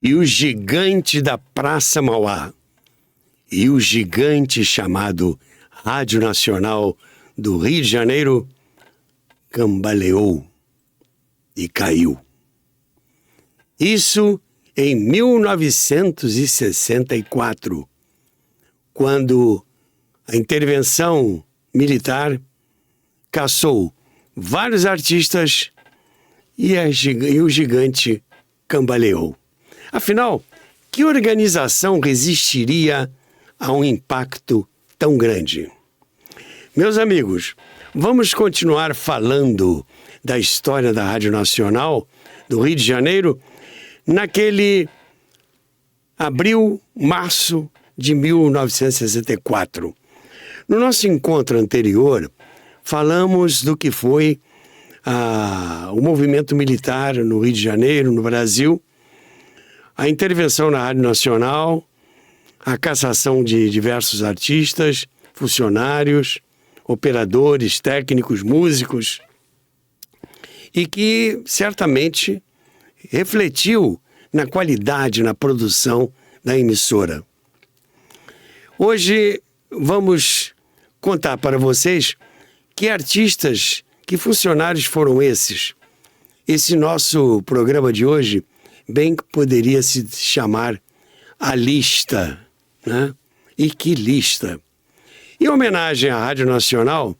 E o gigante da Praça Mauá, e o gigante chamado Rádio Nacional do Rio de Janeiro, cambaleou e caiu. Isso em 1964, quando a intervenção militar caçou vários artistas e o gigante cambaleou. Afinal, que organização resistiria a um impacto tão grande? Meus amigos, vamos continuar falando da história da Rádio Nacional do Rio de Janeiro naquele abril, março de 1964. No nosso encontro anterior, falamos do que foi o movimento militar no Rio de Janeiro, no Brasil, a intervenção na Rádio Nacional, a cassação de diversos artistas, funcionários, operadores, técnicos, músicos, e que certamente refletiu na qualidade, na produção da emissora. Hoje vamos contar para vocês que artistas, que funcionários foram esses. Esse nosso programa de hoje bem que poderia se chamar A Lista, né? E que lista! Em homenagem à Rádio Nacional,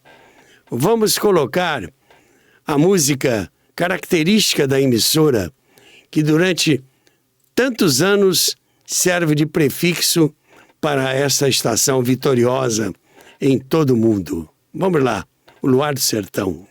vamos colocar a música característica da emissora, que durante tantos anos serve de prefixo para essa estação vitoriosa em todo o mundo. Vamos lá, o Luar do Sertão.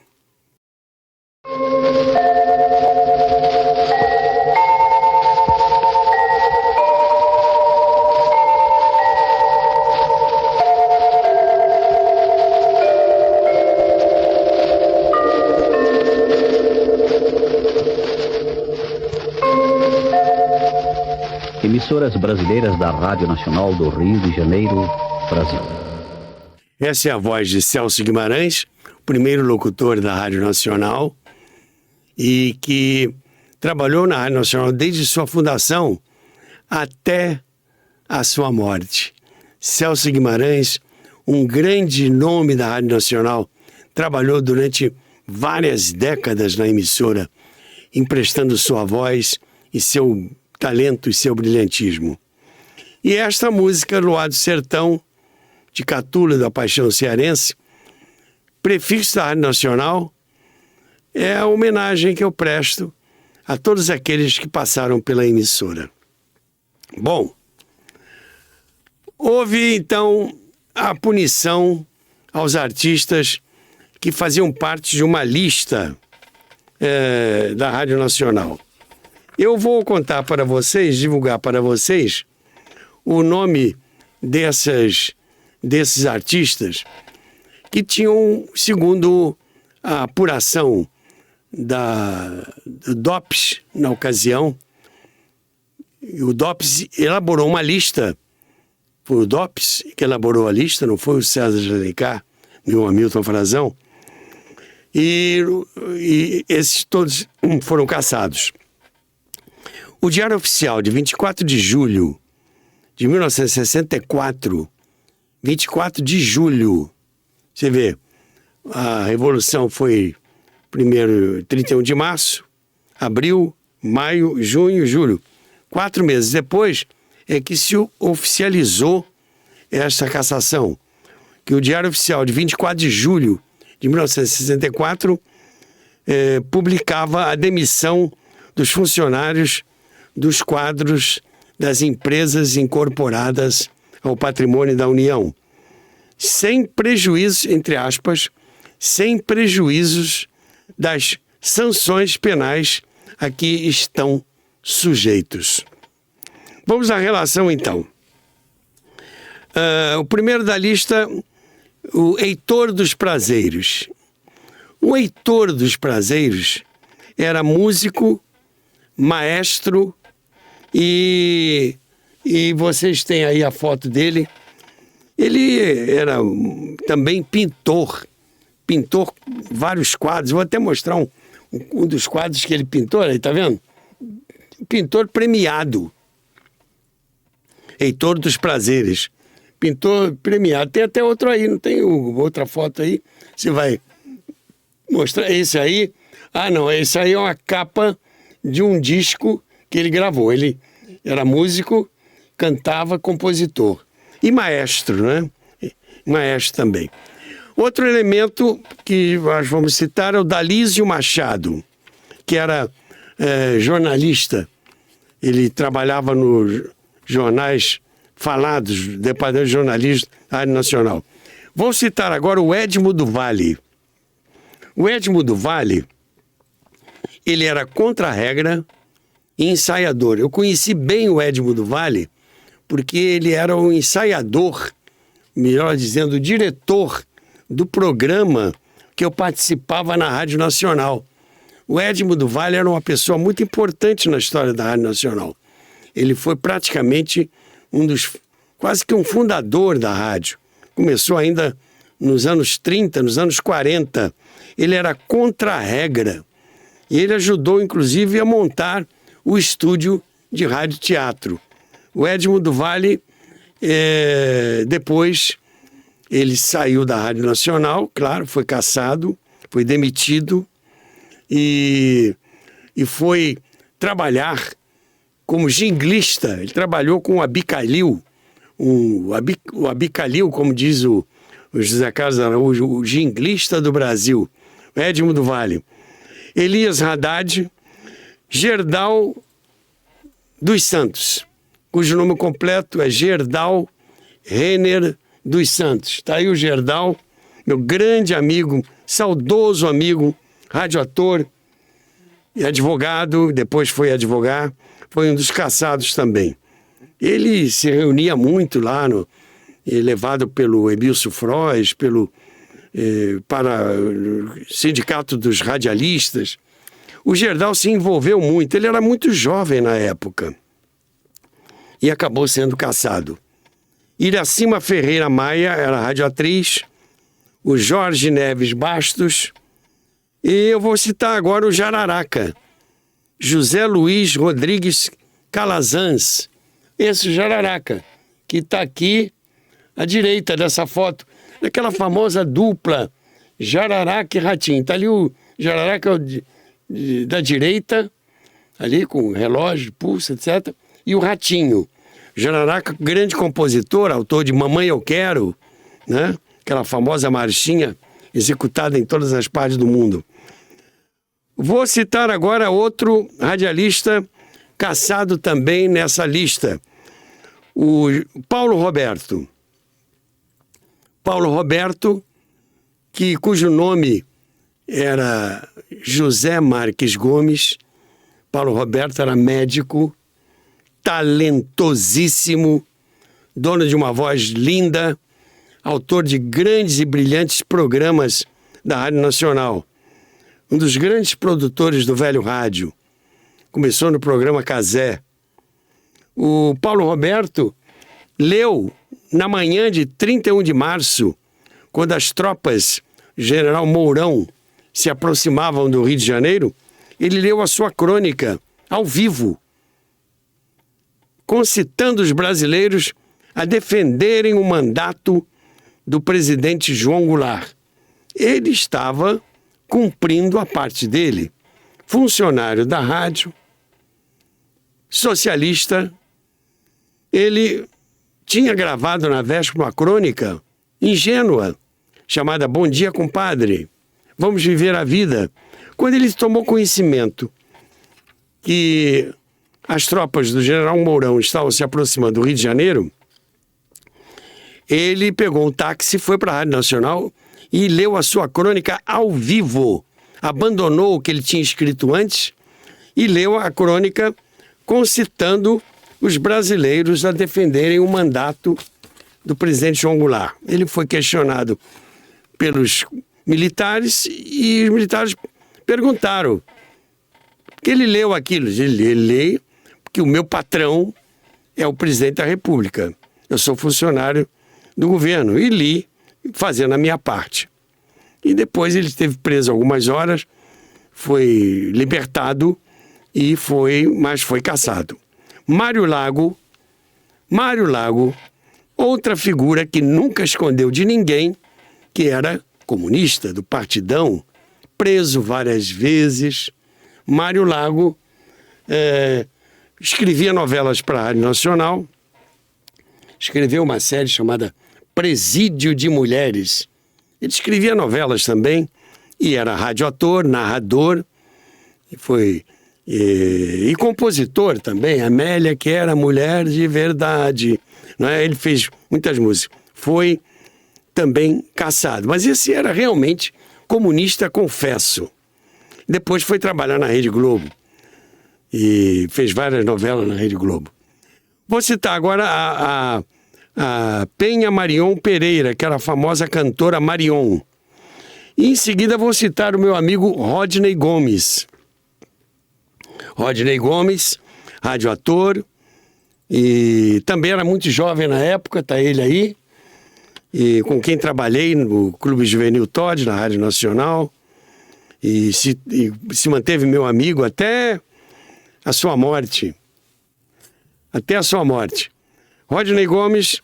Emissoras brasileiras da Rádio Nacional do Rio de Janeiro, Brasil. Essa é a voz de Celso Guimarães, primeiro locutor da Rádio Nacional, e que trabalhou na Rádio Nacional desde sua fundação até a sua morte. Celso Guimarães, um grande nome da Rádio Nacional, trabalhou durante várias décadas na emissora, emprestando sua voz e seu talento e seu brilhantismo. E esta música, Luar do Sertão, de Catula da Paixão Cearense, prefixo da Rádio Nacional, é a homenagem que eu presto a todos aqueles que passaram pela emissora. Bom, houve então a punição aos artistas que faziam parte de uma lista da Rádio Nacional. Eu vou contar para vocês, divulgar para vocês, o nome desses artistas que tinham, segundo a apuração do DOPS, na ocasião, o DOPS elaborou uma lista, foi o DOPS que elaborou a lista, não foi o César de Alencar, nem o Hamilton Frazão, e esses todos foram cassados. O Diário Oficial, de 24 de julho de 1964, 24 de julho, você vê, a Revolução foi primeiro 31 de março, abril, maio, junho, julho. 4 meses depois é que se oficializou esta cassação, que o Diário Oficial, de 24 de julho de 1964, publicava a demissão dos funcionários dos quadros das empresas incorporadas ao patrimônio da União, sem prejuízo, entre aspas, sem prejuízos das sanções penais a que estão sujeitos. Vamos à relação, então. O primeiro da lista, o Heitor dos Prazeiros. O Heitor dos Prazeiros era músico, maestro, e vocês têm aí a foto dele. Ele era também pintou vários quadros. Vou até mostrar um dos quadros que ele pintou, aí, tá vendo? Pintor premiado, Heitor dos Prazeres. Pintor premiado. Tem até outro aí, não tem outra foto aí? Você vai mostrar esse aí? Ah, não, esse aí é uma capa de um disco que ele gravou. Ele era músico, cantava, compositor. E maestro, né? Maestro também. Outro elemento que nós vamos citar é o Dalísio Machado, que era jornalista. Ele trabalhava nos jornais falados, departamento de jornalismo da Rádio Nacional. Vou citar agora o Edmo do Vale. O Edmo do Vale, ele era contra a regra e ensaiador. Eu conheci bem o Edmo do Vale porque ele era o ensaiador, melhor dizendo, o diretor do programa que eu participava na Rádio Nacional. O Edmo do Vale era uma pessoa muito importante na história da Rádio Nacional. Ele foi praticamente quase que um fundador da rádio. Começou ainda nos anos 30, nos anos 40. Ele era contra a regra. E ele ajudou, inclusive, a montar o estúdio de rádio teatro. O Edmo do Vale, depois, ele saiu da Rádio Nacional, claro, foi cassado, foi demitido e foi trabalhar como jinglista. Ele trabalhou com o Abicalil, o Abicalil, como diz o José Carlos Araújo, o jinglista do Brasil, o Edmo do Vale. Elias Haddad, Gerdau dos Santos, cujo nome completo é Gerdau Renner dos Santos. Está aí o Gerdau, meu grande amigo, saudoso amigo, radioator e advogado, depois foi advogar, foi um dos cassados também. Ele se reunia muito lá, levado pelo Emílio Frois, para o Sindicato dos Radialistas. O Gerdau se envolveu muito, ele era muito jovem na época e acabou sendo cassado. Iracema Ferreira Maia era radioatriz, o Jorge Neves Bastos, e eu vou citar agora o Jararaca, José Luiz Rodrigues Calazans, esse Jararaca, que está aqui à direita dessa foto, aquela famosa dupla Jararaca e Ratinho. Está ali o Jararaca da direita, ali com relógio, pulso, etc., e o Ratinho. Jararaca, grande compositor, autor de Mamãe Eu Quero, né? Aquela famosa marchinha executada em todas as partes do mundo. Vou citar agora outro radialista cassado também nessa lista, o Paulo Roberto. Paulo Roberto, cujo nome era José Marques Gomes. Paulo Roberto era médico, talentosíssimo, dono de uma voz linda, autor de grandes e brilhantes programas da Rádio Nacional. Um dos grandes produtores do velho rádio. Começou no programa Cazé. O Paulo Roberto leu, na manhã de 31 de março, quando as tropas General Mourão se aproximavam do Rio de Janeiro, ele leu a sua crônica ao vivo, concitando os brasileiros a defenderem o mandato do presidente João Goulart. Ele estava cumprindo a parte dele. Funcionário da rádio, socialista, ele tinha gravado na véspera uma crônica ingênua, chamada Bom Dia, Compadre, vamos viver a vida. Quando ele tomou conhecimento que as tropas do General Mourão estavam se aproximando do Rio de Janeiro, ele pegou um táxi, foi para a Rádio Nacional e leu a sua crônica ao vivo. Abandonou o que ele tinha escrito antes e leu a crônica concitando os brasileiros a defenderem o mandato do presidente João Goulart. Ele foi questionado pelos militares e os militares perguntaram por que ele leu aquilo. Ele lê porque o meu patrão é o presidente da República. Eu sou funcionário do governo e li fazendo a minha parte. E depois ele esteve preso algumas horas, foi libertado mas foi cassado. Mário Lago, Mário Lago, outra figura que nunca escondeu de ninguém, que era comunista, do Partidão, preso várias vezes. Mário Lago escrevia novelas para a Rádio Nacional, escreveu uma série chamada Presídio de Mulheres. Ele escrevia novelas também, e era radioator, narrador, e compositor também. Amélia, que era mulher de verdade, não é? Ele fez muitas músicas. Foi também cassado, mas esse era realmente comunista, confesso. Depois foi trabalhar na Rede Globo e fez várias novelas na Rede Globo. Vou citar agora a Penha Marion Pereira, que era a famosa cantora Marion. E em seguida vou citar o meu amigo Rodney Gomes. Rodney Gomes, radioator, e também era muito jovem na época, tá ele aí, e com quem trabalhei no Clube Juvenil Todd, na Rádio Nacional, e se manteve meu amigo até a sua morte. Até a sua morte. Rodney Gomes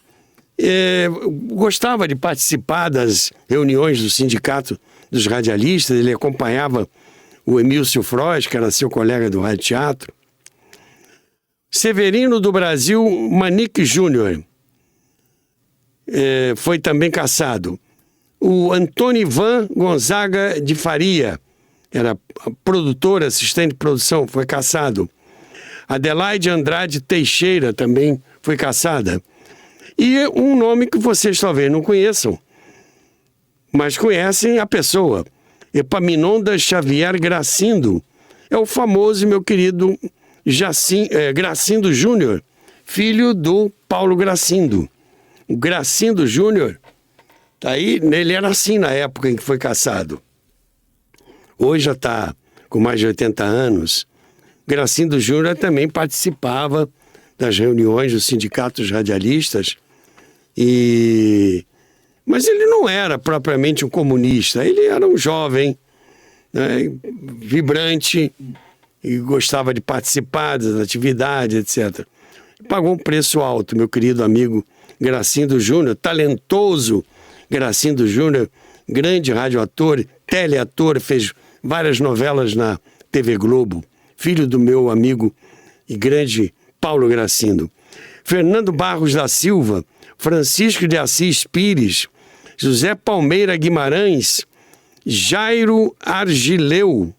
gostava de participar das reuniões do Sindicato dos Radialistas, ele acompanhava o Emílcio Frois, que era seu colega do Rádio Teatro. Severino do Brasil Manique Júnior foi também cassado. O Antônio Ivan Gonzaga de Faria, era produtor, assistente de produção, foi cassado. Adelaide Andrade Teixeira também foi cassada. E um nome que vocês talvez não conheçam, mas conhecem a pessoa. Epaminondas Xavier Gracindo. É o famoso, meu querido Gracindo Júnior, filho do Paulo Gracindo. O Gracindo Júnior, tá aí, ele era assim na época em que foi cassado. Hoje já está com mais de 80 anos. Gracindo Júnior também participava das reuniões dos sindicatos radialistas, mas ele não era propriamente um comunista, ele era um jovem, né, vibrante, e gostava de participar das atividades, etc. Pagou um preço alto, meu querido amigo Gracindo Júnior, talentoso Gracindo Júnior, grande radioator, teleator, fez várias novelas na TV Globo, filho do meu amigo e grande Paulo Gracindo. Fernando Barros da Silva, Francisco de Assis Pires, José Palmeira Guimarães, Jairo Argileu,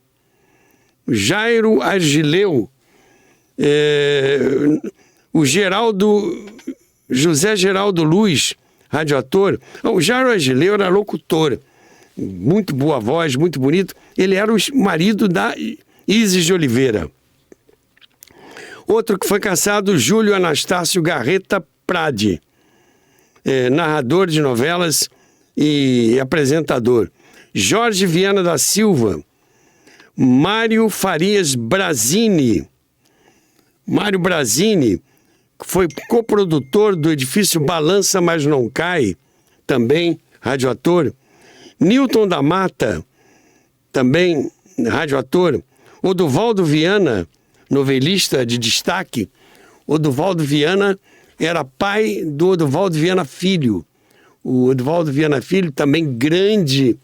o José Geraldo Luz, radioator. O Jairo Argileu era locutor, muito boa voz, muito bonito. Ele era o marido da Isis de Oliveira. Outro que foi cassado, Júlio Anastácio Garreta Prade, narrador de novelas e apresentador. Jorge Viana da Silva, Mário Farias Brasini. Mário Brasini foi coprodutor do edifício Balança Mas Não Cai, também radioator. Newton da Mata, também radioator. Oduvaldo Viana, novelista de destaque. Oduvaldo Viana era pai do Oduvaldo Viana Filho. O Oduvaldo Viana Filho, também grande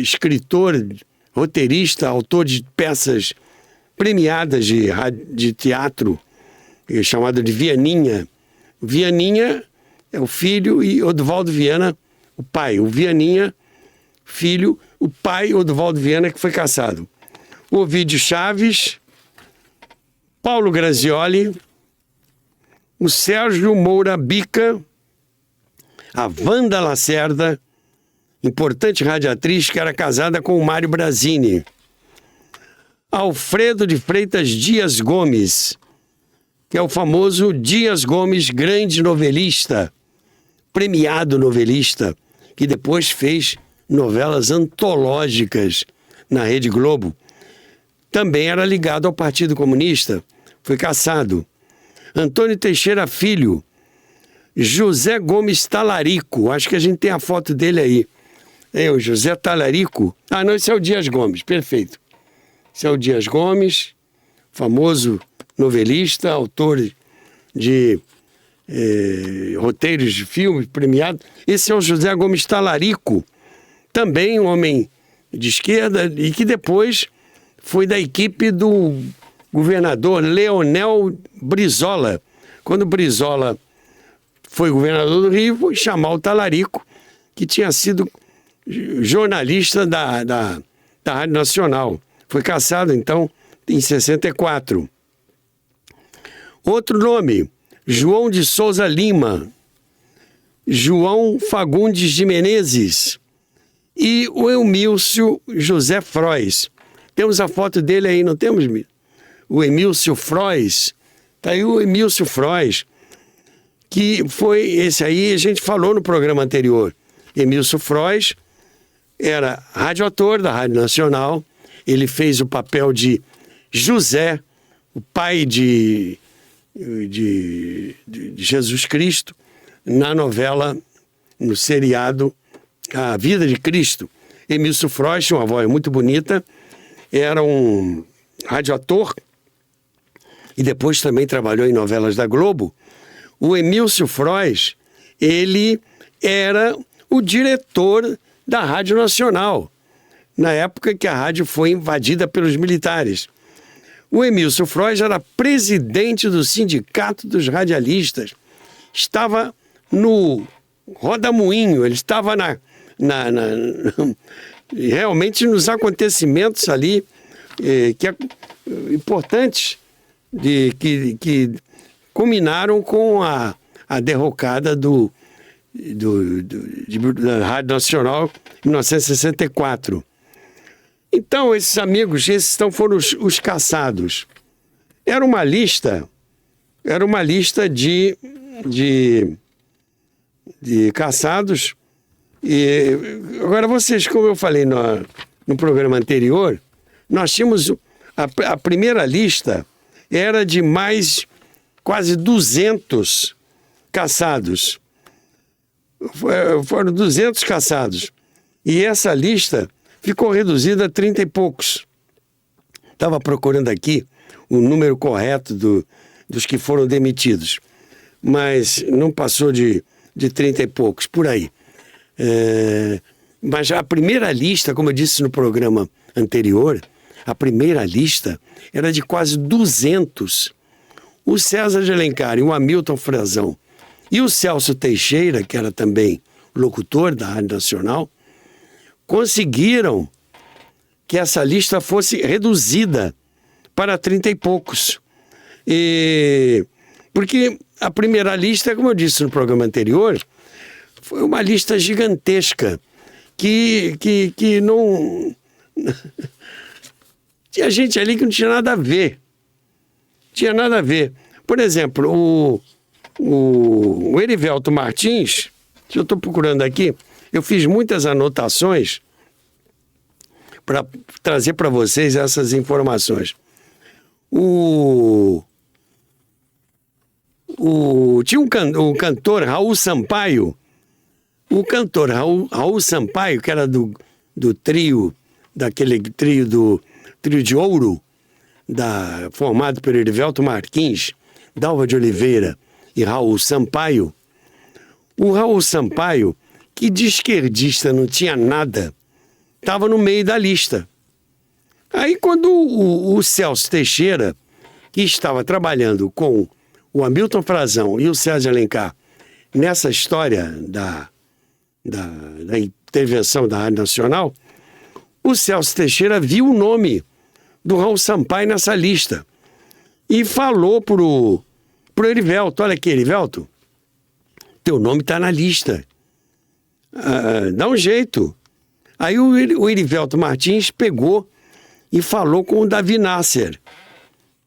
escritor, roteirista, autor de peças premiadas de teatro, chamado de Vianinha. Vianinha é o filho e Oduvaldo Viana, o pai. O Vianinha, filho, o pai Oduvaldo Viana, que foi cassado. Ovídio Chaves, Paulo Grazioli, o Sérgio Moura Bica, a Wanda Lacerda, importante radiatriz que era casada com o Mário Brasini. Alfredo de Freitas Dias Gomes, que é o famoso Dias Gomes, grande novelista, premiado novelista, que depois fez novelas antológicas na Rede Globo. Também era ligado ao Partido Comunista, foi cassado. Antônio Teixeira Filho, José Gomes Talarico, acho que a gente tem a foto dele aí. O José Talarico. Não, esse é o Dias Gomes, perfeito. Esse é o Dias Gomes, famoso novelista, autor de roteiros de filmes premiados. Esse é o José Gomes Talarico, também um homem de esquerda e que depois foi da equipe do governador Leonel Brizola. Quando Brizola foi governador do Rio, foi chamar o Talarico, que tinha sido jornalista da Rádio Nacional. Foi cassado, então, em 64. Outro nome, João de Souza Lima, João Fagundes de Menezes e o Emílcio José Frois. Temos a foto dele aí, não temos? O Emílcio Frois. Está aí o Emílcio Frois, que foi esse aí, a gente falou no programa anterior. Emílcio Frois era radioator da Rádio Nacional. Ele fez o papel de José, o pai de Jesus Cristo, na novela, no seriado A Vida de Cristo. Emílcio Frois tinha uma voz muito bonita, era um radioator e depois também trabalhou em novelas da Globo. O Emílcio Frois, ele era o diretor da Rádio Nacional, na época que a rádio foi invadida pelos militares. O Emílcio Frois era presidente do Sindicato dos Radialistas. Estava no rodamuinho, ele estava realmente nos acontecimentos ali importantes que culminaram com a derrocada da Rádio Nacional em 1964. Então, esses amigos, foram os caçados. Era uma lista de caçados. E agora vocês, como eu falei no programa anterior, nós tínhamos a primeira lista era de mais quase 200 caçados. Foram 200 caçados. E essa lista ficou reduzida a 30 e poucos. Estava procurando aqui o número correto dos que foram demitidos, mas não passou de 30 e poucos, por aí. Mas a primeira lista, como eu disse no programa anterior, a primeira lista era de quase 200. O César de Alencar e o Hamilton Frazão e o Celso Teixeira, que era também locutor da Rádio Nacional, conseguiram que essa lista fosse reduzida para 30 e poucos. Porque a primeira lista, como eu disse no programa anterior, foi uma lista gigantesca que não... Tinha gente ali que não tinha nada a ver. Tinha nada a ver. Por exemplo, o Erivelto Martins, que eu estou procurando aqui, eu fiz muitas anotações para trazer para vocês essas informações. Tinha um cantor, Raul Sampaio. O cantor Raul Sampaio, que era do trio, daquele trio de ouro, formado por Erivelto Martins, Dalva de Oliveira e Raul Sampaio. O Raul Sampaio, que de esquerdista não tinha nada, estava no meio da lista. Aí quando o Celso Teixeira, que estava trabalhando com o Hamilton Frazão e o César Alencar nessa história da intervenção da Rádio Nacional, o Celso Teixeira viu o nome do Raul Sampaio nessa lista e falou pro Erivelto: olha aqui, Erivelto, teu nome está na lista, dá um jeito. Aí o Erivelto Martins pegou e falou com o Davi Nasser,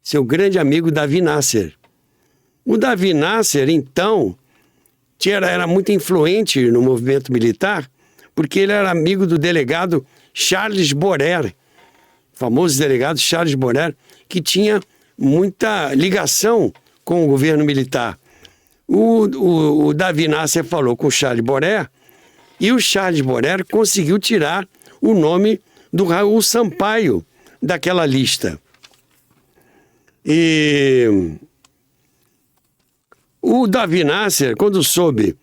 seu grande amigo Davi Nasser. O Davi Nasser, então, era muito influente no movimento militar, porque ele era amigo do delegado Charles Borer, famoso delegado Charles Borer, que tinha muita ligação com o governo militar. O Davi Nasser falou com o Charles Borer, e o Charles Borer conseguiu tirar o nome do Raul Sampaio daquela lista. E o Davi Nasser, quando soube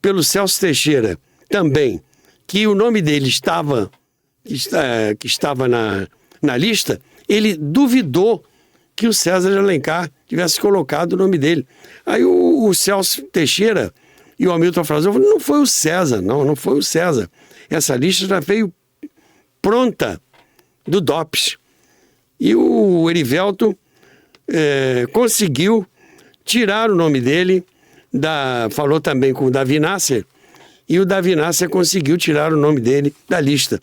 pelo Celso Teixeira também que o nome dele estava na lista, ele duvidou que o César de Alencar tivesse colocado o nome dele. Aí o Celso Teixeira e o Hamilton Frazão falaram, não foi o César, não foi o César. Essa lista já veio pronta do DOPS. E o Erivelto conseguiu tirar o nome dele, falou também com o Davi Nasser, e o Davi Nasser conseguiu tirar o nome dele da lista.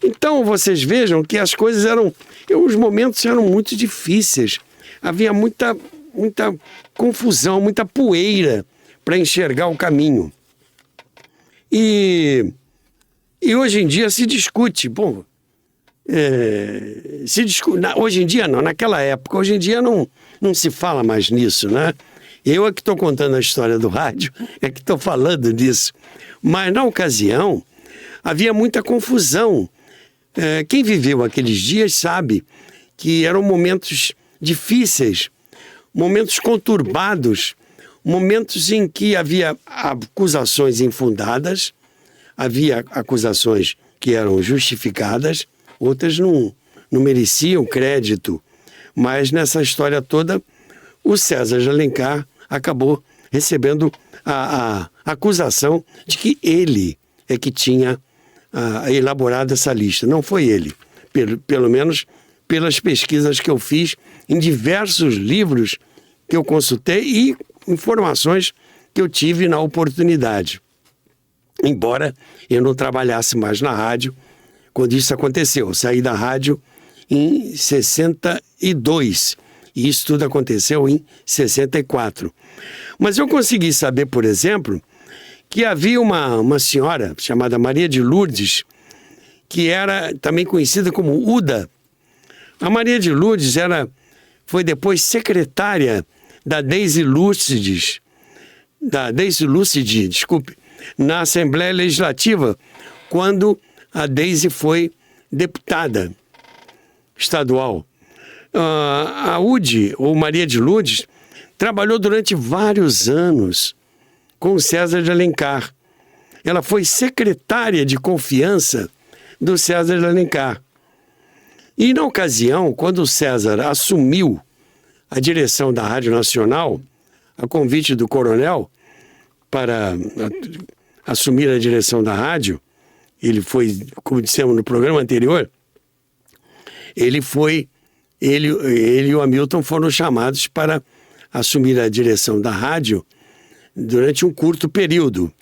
Então, vocês vejam que as coisas os momentos eram muito difíceis. Havia muita confusão, muita poeira para enxergar o caminho. E hoje em dia se discute, hoje em dia não, naquela época, hoje em dia não se fala mais nisso, né? Eu é que estou contando a história do rádio, é que estou falando disso. Mas na ocasião havia muita confusão. Quem viveu aqueles dias sabe que eram momentos difíceis, momentos conturbados, momentos em que havia acusações infundadas, havia acusações que eram justificadas, outras não mereciam crédito. Mas nessa história toda, o César de Alencar acabou recebendo a acusação de que ele é que tinha elaborado essa lista. Não foi ele, pelo menos pelas pesquisas que eu fiz em diversos livros que eu consultei e informações que eu tive na oportunidade. Embora eu não trabalhasse mais na rádio quando isso aconteceu. Eu saí da rádio em 62 e isso tudo aconteceu em 64. Mas eu consegui saber, por exemplo, que havia uma senhora chamada Maria de Lourdes, que era também conhecida como Uda. A Maria de Lourdes foi depois secretária da Deise Lúcide, na Assembleia Legislativa, quando a Deise foi deputada estadual. A UD, ou Maria de Lourdes, trabalhou durante vários anos com César de Alencar. Ela foi secretária de confiança do César de Alencar. E na ocasião, quando o César assumiu a direção da Rádio Nacional, a convite do coronel para assumir a direção da rádio, ele foi, como dissemos no programa anterior, ele e o Hamilton foram chamados para assumir a direção da rádio durante um curto período.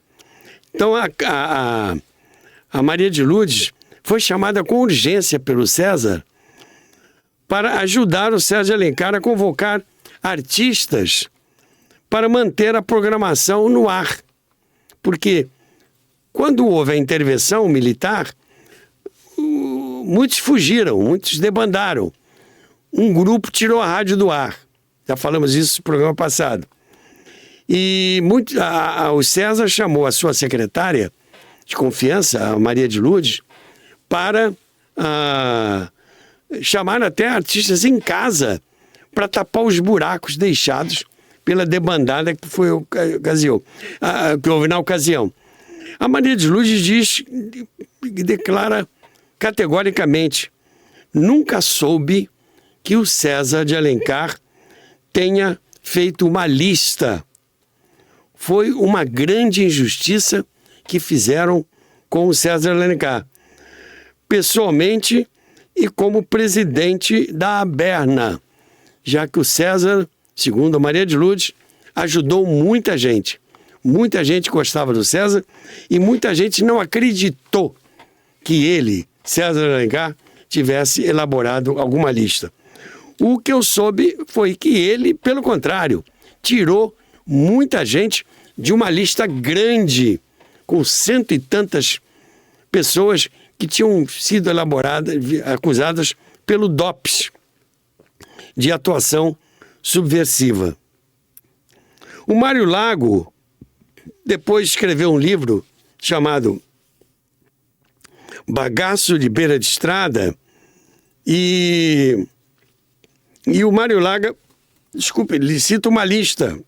Então a Maria de Lourdes foi chamada com urgência pelo César para ajudar o César de Alencar a convocar artistas para manter a programação no ar. Porque quando houve a intervenção militar, muitos fugiram, muitos debandaram. Um grupo tirou a rádio do ar. Já falamos isso no programa passado. E o César chamou a sua secretária de confiança, a Maria de Lourdes, para chamar até artistas em casa para tapar os buracos deixados pela debandada que houve na ocasião. A Maria de Lourdes declara categoricamente: nunca soube que o César de Alencar tenha feito uma lista. Foi uma grande injustiça que fizeram com o César de Alencar, pessoalmente e como presidente da Aberna, já que o César, segundo a Maria de Lourdes, ajudou muita gente. Muita gente gostava do César e muita gente não acreditou que ele, César de Alencar, tivesse elaborado alguma lista. O que eu soube foi que ele, pelo contrário, tirou muita gente de uma lista grande, com 100 e tantas pessoas que tinham sido acusadas pelo DOPS de atuação subversiva. O Mário Lago depois escreveu um livro chamado Bagaço de Beira de Estrada, e o Mário Desculpe, ele cita uma lista.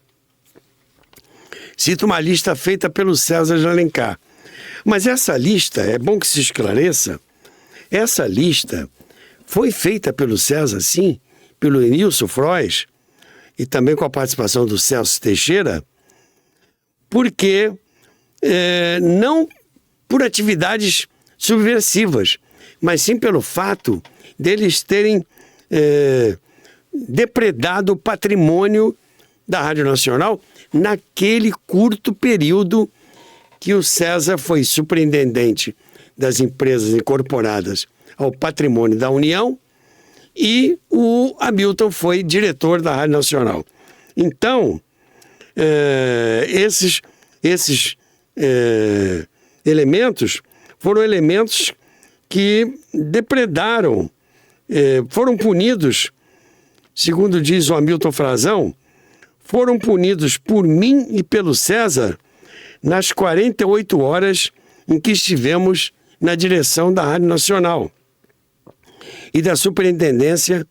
Cita uma lista feita pelo César de Alencar. Mas essa lista, é bom que se esclareça, essa lista foi feita pelo César, sim, pelo Emilson Frois, e também com a participação do Celso Teixeira, porque não por atividades subversivas, mas sim pelo fato deles terem depredado o patrimônio da Rádio Nacional naquele curto período que o César foi superintendente das empresas incorporadas ao patrimônio da União e o Hamilton foi diretor da Rádio Nacional. Então, esses elementos foram elementos que depredaram, foram punidos, segundo diz o Hamilton Frazão, foram punidos por mim e pelo César nas 48 horas em que estivemos na direção da Rádio Nacional e da Superintendência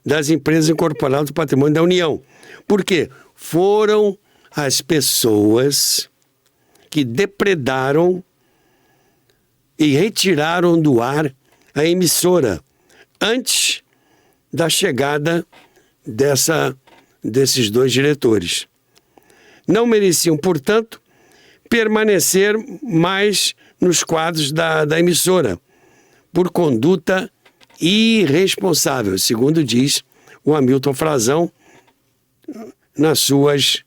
das Empresas Incorporadas do Patrimônio da União. Por quê? Foram as pessoas que depredaram e retiraram do ar a emissora antes da chegada desses dois diretores. Não mereciam, portanto, permanecer mais nos quadros da emissora, por conduta irresponsável, segundo diz o Hamilton Frazão nas suas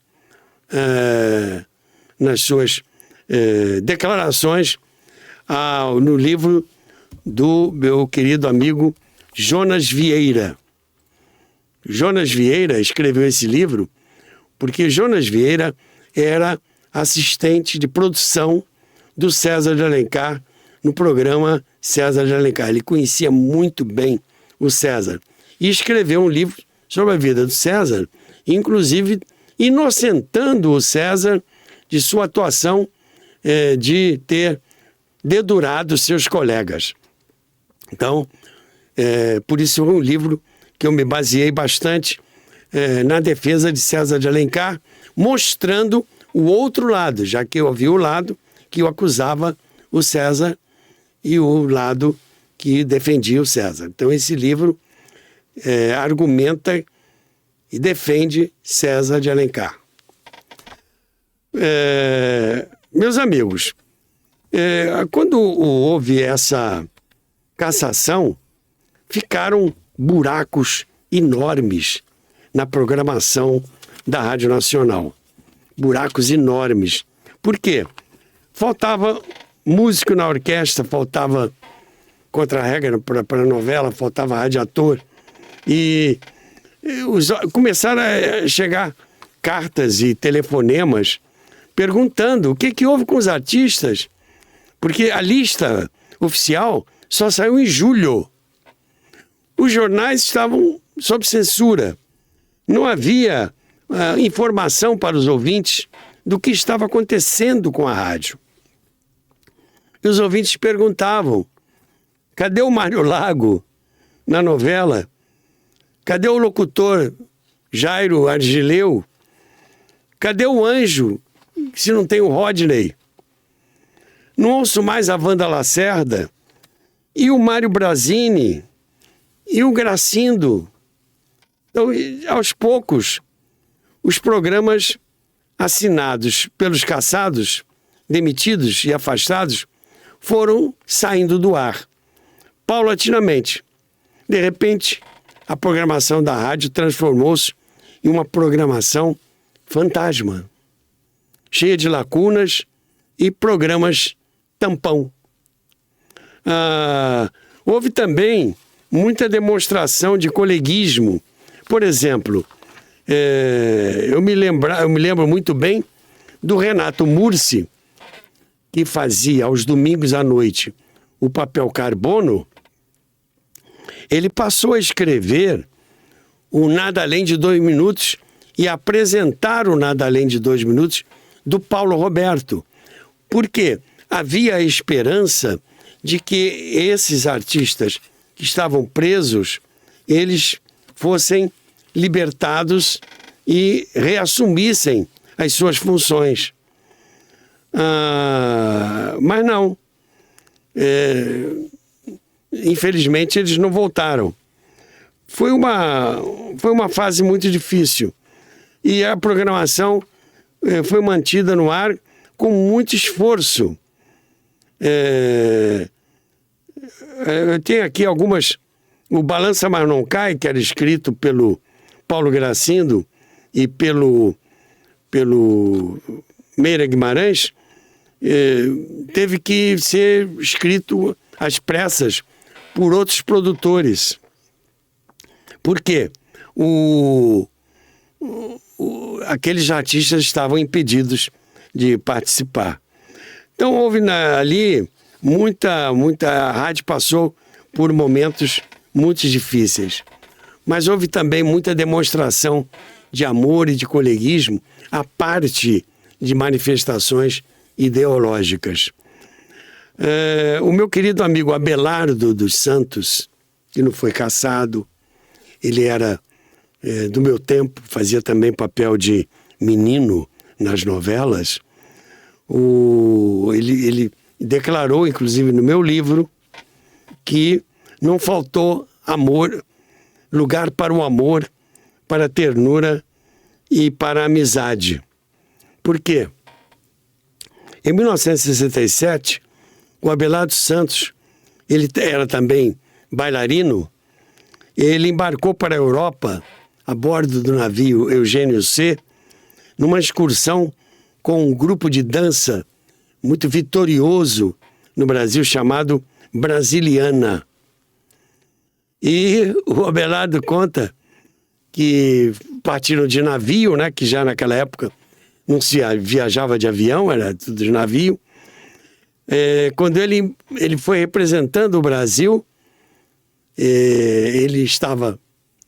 declarações no livro do meu querido amigo Jonas Vieira. Jonas Vieira escreveu esse livro porque Jonas Vieira era assistente de produção do César de Alencar no programa César de Alencar. Ele conhecia muito bem o César e escreveu um livro sobre a vida do César, inclusive inocentando o César de sua atuação de ter dedurado seus colegas. Então, por isso é um livro que eu me baseei bastante na defesa de César de Alencar, mostrando o outro lado, já que eu vi o lado que o acusava o César e o lado que defendia o César. Então esse livro argumenta e defende César de Alencar. Meus amigos, quando houve essa cassação, ficaram buracos enormes na programação da Rádio Nacional. Buracos enormes. Por quê? Faltava músico na orquestra, faltava contra-regra para a novela, faltava radiator. E começaram a chegar cartas e telefonemas perguntando o que houve com os artistas, porque a lista oficial só saiu em julho. Os jornais estavam sob censura. Não havia informação para os ouvintes do que estava acontecendo com a rádio. E os ouvintes perguntavam: cadê o Mário Lago na novela? Cadê o locutor Jairo Argileu? Cadê o Anjo, se não tem o Rodney? Não ouço mais a Wanda Lacerda? E o Mário Brazini? E o Gracindo? Então, aos poucos, os programas assinados pelos cassados, demitidos e afastados, foram saindo do ar, paulatinamente. De repente, a programação da rádio transformou-se em uma programação fantasma, cheia de lacunas e programas tampão. Houve também muita demonstração de coleguismo. Por exemplo, eu me lembro muito bem do Renato Mursi, que fazia aos domingos à noite o papel Carbono. Ele passou a escrever o Nada Além de 2 Minutos e apresentar o Nada Além de 2 Minutos do Paulo Roberto. Porque havia a esperança de que esses artistas que estavam presos, eles fossem libertados e reassumissem as suas funções. Mas não. Infelizmente, eles não voltaram. Foi uma fase muito difícil. E a programação foi mantida no ar com muito esforço. Eu tenho aqui algumas... O Balança Mas Não Cai, que era escrito pelo Paulo Gracindo e pelo Meira Guimarães, teve que ser escrito às pressas por outros produtores. Por quê? Aqueles artistas estavam impedidos de participar. Então houve ali a rádio passou por momentos muito difíceis, mas houve também muita demonstração de amor e de coleguismo à parte de manifestações ideológicas. O meu querido amigo Abelardo dos Santos, que não foi cassado, ele era do meu tempo, fazia também papel de menino nas novelas. Ele declarou, inclusive no meu livro, que não faltou lugar para o amor, para a ternura e para a amizade. Por quê? Em 1967, o Abelardo Santos, ele era também bailarino, ele embarcou para a Europa a bordo do navio Eugênio C, numa excursão com um grupo de dança muito vitorioso no Brasil chamado Brasiliana. E o Abelardo conta que partiram de navio, né, que já naquela época não se viajava de avião, era tudo de navio. Quando ele foi representando o Brasil, ele estava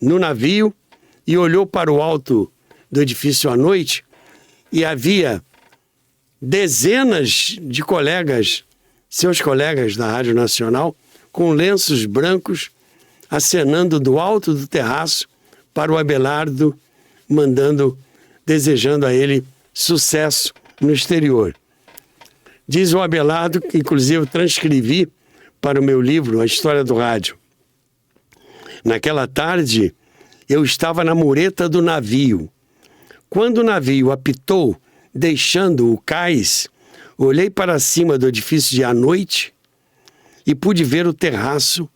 no navio e olhou para o alto do edifício à noite e havia dezenas de colegas, seus colegas da Rádio Nacional, com lenços brancos, acenando do alto do terraço para o Abelardo, desejando a ele sucesso no exterior. Diz o Abelardo, que inclusive eu transcrevi para o meu livro, A História do Rádio. Naquela tarde, eu estava na mureta do navio. Quando o navio apitou, deixando o cais, olhei para cima do edifício de à noite e pude ver o terraço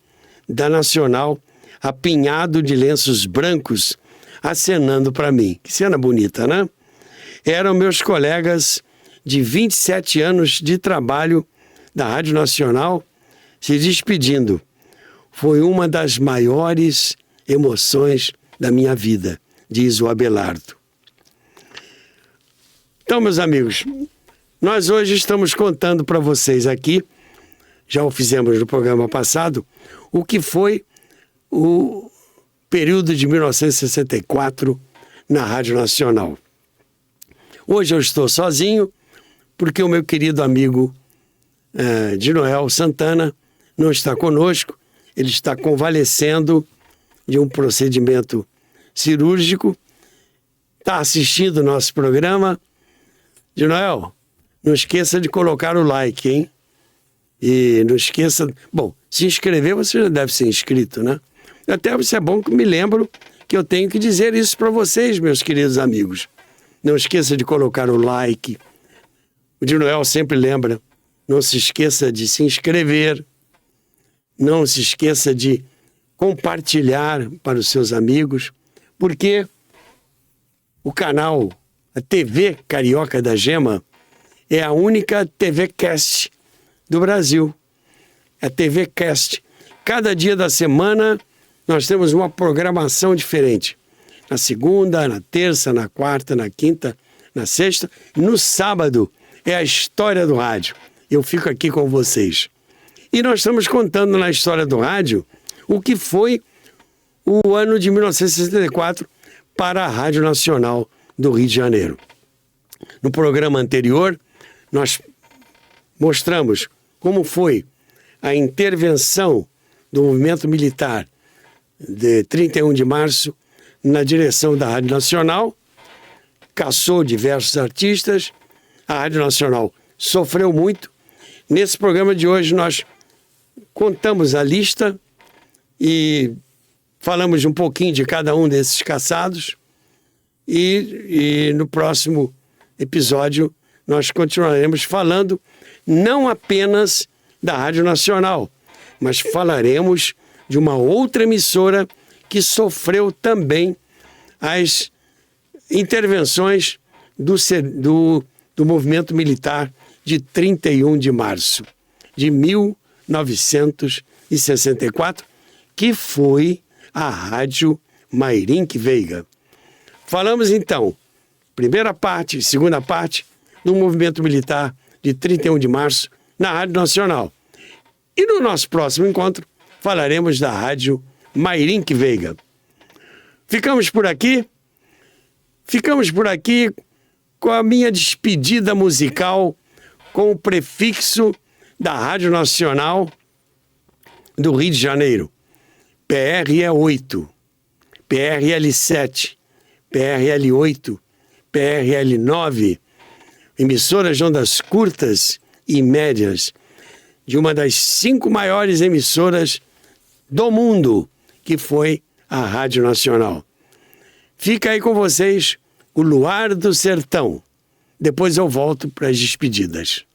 da Nacional apinhado de lenços brancos, acenando para mim. Que cena bonita, né? Eram meus colegas de 27 anos de trabalho da Rádio Nacional se despedindo. Foi uma das maiores emoções da minha vida, diz o Abelardo. Então, meus amigos, nós hoje estamos contando para vocês aqui, já o fizemos no programa passado, o que foi o período de 1964 na Rádio Nacional. Hoje eu estou sozinho, porque o meu querido amigo de Noel Santana não está conosco, ele está convalescendo de um procedimento cirúrgico, está assistindo o nosso programa. De Noel, não esqueça de colocar o like, hein? E não esqueça... Bom, se inscrever, você já deve ser inscrito, né? Até isso é bom que me lembro que eu tenho que dizer isso para vocês, meus queridos amigos. Não esqueça de colocar o like. O de Noel sempre lembra, não se esqueça de se inscrever, não se esqueça de compartilhar para os seus amigos, porque o canal, a TV Carioca da Gema, é a única TV Cast do Brasil. É a TV Cast. Cada dia da semana nós temos uma programação diferente. Na segunda, na terça, na quarta, na quinta, na sexta. No sábado é a história do rádio. Eu fico aqui com vocês. E nós estamos contando na história do rádio o que foi o ano de 1964 para a Rádio Nacional do Rio de Janeiro. No programa anterior, nós mostramos como foi a intervenção do movimento militar de 31 de março na direção da Rádio Nacional caçou diversos artistas, a Rádio Nacional sofreu muito. Nesse programa de hoje nós contamos a lista e falamos um pouquinho de cada um desses caçados e no próximo episódio nós continuaremos falando não apenas da Rádio Nacional, mas falaremos de uma outra emissora que sofreu também as intervenções do movimento militar de 31 de março de 1964, que foi a Rádio Mayrink Veiga. Falamos então, primeira parte e segunda parte, do movimento militar de 31 de março na Rádio Nacional. E no nosso próximo encontro falaremos da Rádio Mayrink Veiga. Ficamos por aqui com a minha despedida musical com o prefixo da Rádio Nacional do Rio de Janeiro. PRE8, PRL7, PRL8, PRL9, emissoras de ondas curtas e médias de uma das 5 maiores emissoras do mundo, que foi a Rádio Nacional. Fica aí com vocês o Luar do Sertão. Depois eu volto para as despedidas.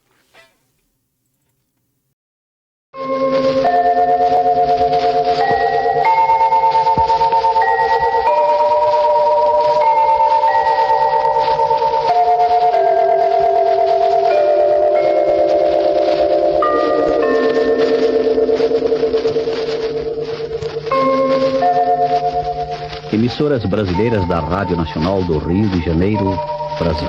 Emissoras brasileiras da Rádio Nacional do Rio de Janeiro, Brasil.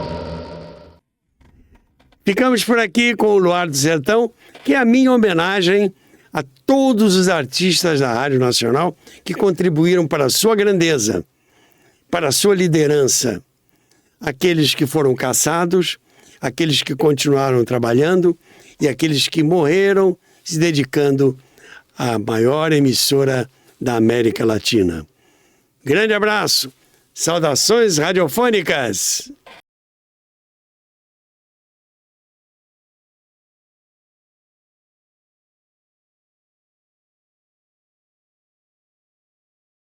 Ficamos por aqui com o Luar do Sertão, que é a minha homenagem a todos os artistas da Rádio Nacional que contribuíram para a sua grandeza, para a sua liderança. Aqueles que foram caçados, aqueles que continuaram trabalhando e aqueles que morreram se dedicando à maior emissora da América Latina. Grande abraço, saudações radiofônicas!